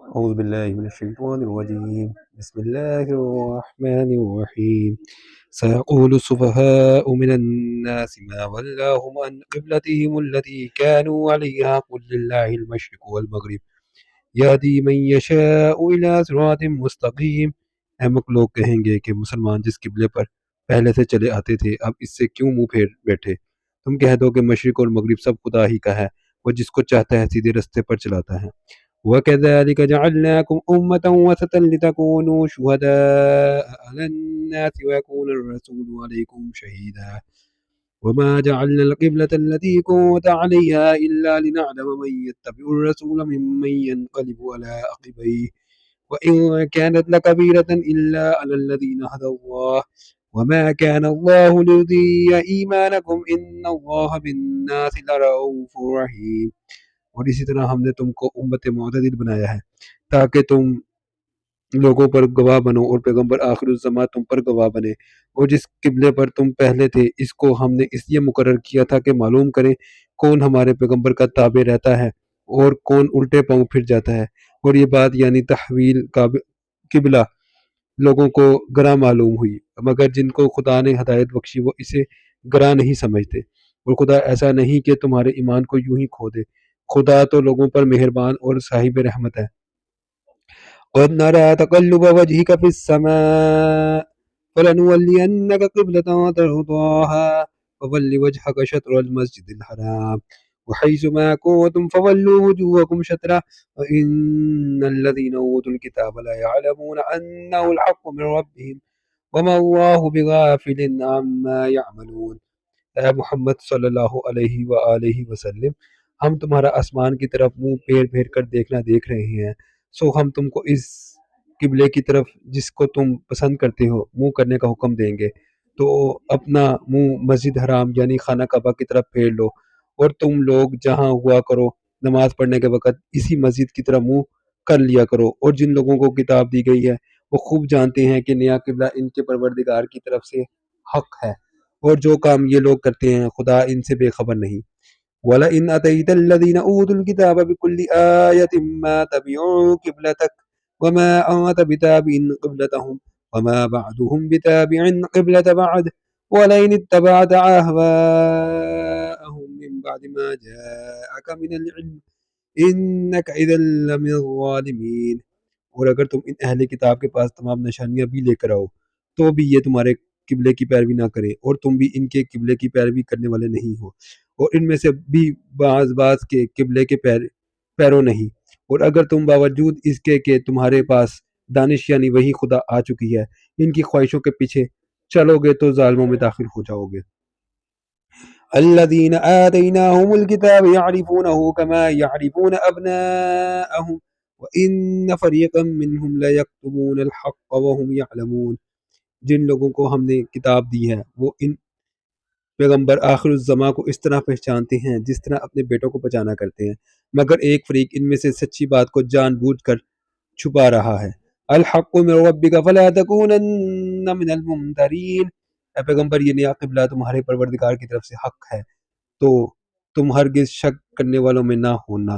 أعوذ بالله من الشيطان الرجيم بسم الله الرحمن الرحيم سيقول السفهاء من الناس ما ولاهم عن قبلتهم التي كانوا عليها قل لله المشرق والمغرب يهدي من يشاء إلى صراط مستقيم۔ احمق لوگ کہیں گے کہ مسلمان جس قبلے پر پہلے سے چلے آتے تھے اب اس سے کیوں منہ پھیر بیٹھے؟ تم کہہ دو کہ مشرق اور مغرب سب خدا ہی کا ہے، وہ جس کو چاہتا ہے سیدھے رستے پر چلاتا ہے۔ وَكَذَلِكَ جَعَلْنَاكُمْ أُمَّةً وَسَطًا لِتَكُونُوا شُهَدَاءَ عَلَى النَّاسِ وَيَكُونَ الرَّسُولُ عَلَيْكُمْ شَهِيدًا وَمَا جَعَلْنَا الْقِبْلَةَ الَّتِي كُنتَ عَلَيْهَا إِلَّا لِنَعْلَمَ مَن يَتَّبِعُ الرَّسُولَ مِمَّن يَنقَلِبُ عَلَى عَقِبَيْهِ وَإِن كَانَتْ لَكَبِيرَةً إِلَّا عَلَى الَّذِينَ هَدَى اللَّهُ وَمَا كَانَ اللَّهُ لِيُضِيعَ إِيمَانَكُمْ إِنَّ اللَّهَ بِالنَّاسِ لَرَءُوفٌ رَحِيمٌ۔ اور اسی طرح ہم نے تم کو امت معتدل بنایا ہے تاکہ تم لوگوں پر گواہ بنو اور پیغمبر آخر الزماں تم پر گواہ بنے۔ اور جس قبلے پر تم پہلے تھے اس کو ہم نے اس لیے مقرر کیا تھا کہ معلوم کریں کون ہمارے پیغمبر کا تابع رہتا ہے اور کون الٹے پاؤں پھر جاتا ہے۔ اور یہ بات یعنی تحویل قبلہ لوگوں کو گراں معلوم ہوئی، مگر جن کو خدا نے ہدایت بخشی وہ اسے گراں نہیں سمجھتے۔ اور خدا ایسا نہیں کہ تمہارے ایمان کو یوں ہی کھو دے، خدا تو لوگوں پر مہربان اور صاحب رحمت ہے۔ قد نرى تقلب وجهك في السماء فلنولينك قبلة ترضاها فول وجهك شطر المسجد الحرام وحيث ما كنتم فولوا وجوهكم شطره وإن الذين أوتوا الكتاب لا يعلمون أنه الحق من ربهم وما الله بغافل عما يعملون۔ اے محمد صلی اللہ علیہ وآلہ وسلم، ہم تمہارا آسمان کی طرف منہ پھیر پھیر کر دیکھنا دیکھ رہے ہیں، سو ہم تم کو اس قبلے کی طرف جس کو تم پسند کرتے ہو منہ کرنے کا حکم دیں گے، تو اپنا منہ مسجد حرام یعنی خانہ کعبہ کی طرف پھیر لو، اور تم لوگ جہاں ہوا کرو نماز پڑھنے کے وقت اسی مسجد کی طرف منہ کر لیا کرو۔ اور جن لوگوں کو کتاب دی گئی ہے وہ خوب جانتے ہیں کہ نیا قبلہ ان کے پروردگار کی طرف سے حق ہے، اور جو کام یہ لوگ کرتے ہیں خدا ان سے بے خبر نہیں۔ وَلَئِنْ أَتَيْتَ الَّذِينَ أُوتُوا الْكِتَابَ بِكُلِّ آيَةٍ مَا تَبِعُوا قِبْلَتَكَ وَمَا أَنْتَ بِتَابِعٍ قِبْلَتَهُمْ وَمَا بَعْضُهُمْ بِتَابِعٍ قِبْلَةَ بَعْضٍ وَلَئِنِ اتَّبَعْتَ أَهْوَاءَهُمْ مِنْ بَعْدِ مَا جَاءَكَ مِنَ الْعِلْمِ إِنَّكَ إِذًا لَمِنَ الظَّالِمِينَ۔ اور اگر تم ان اہل کتاب کے پاس تمام نشانیاں بھی لے کر آؤ تو بھی یہ تمہارے قبلے کی پیروی نہ کریں، اور تم بھی ان کے قبلے کی پیروی کرنے والے نہیں ہو، اور ان میں سے بھی بعض کے قبلے کے پیرو نہیں۔ اور اگر تم باوجود اس کے کہ تمہارے پاس دانش یعنی وہی خدا آ چکی ہے ان کی خواہشوں کے پیچھے چلو گے تو ظالموں میں داخل ہو جاؤ گے۔ الذين آتيناهم الكتاب يعرفونه كما يعرفون أبناءهم وإن فريقا منهم ليكتمون الحق وهم يعلمون۔ جن لوگوں کو ہم نے کتاب دی ہے وہ ان پیغمبر آخر الزماں کو اس طرح پہچانتے ہیں جس طرح اپنے بیٹوں کو پہچانا کرتے ہیں، مگر ایک فریق ان میں سے سچی بات کو جان بوجھ کر چھپا رہا ہے۔ الحق من ربک فلا تکونن من الممترین۔ اے پیغمبر یہ نیا قبلہ تمہارے پروردگار کی طرف سے حق ہے تو تم ہرگز شک کرنے والوں میں نہ ہونا۔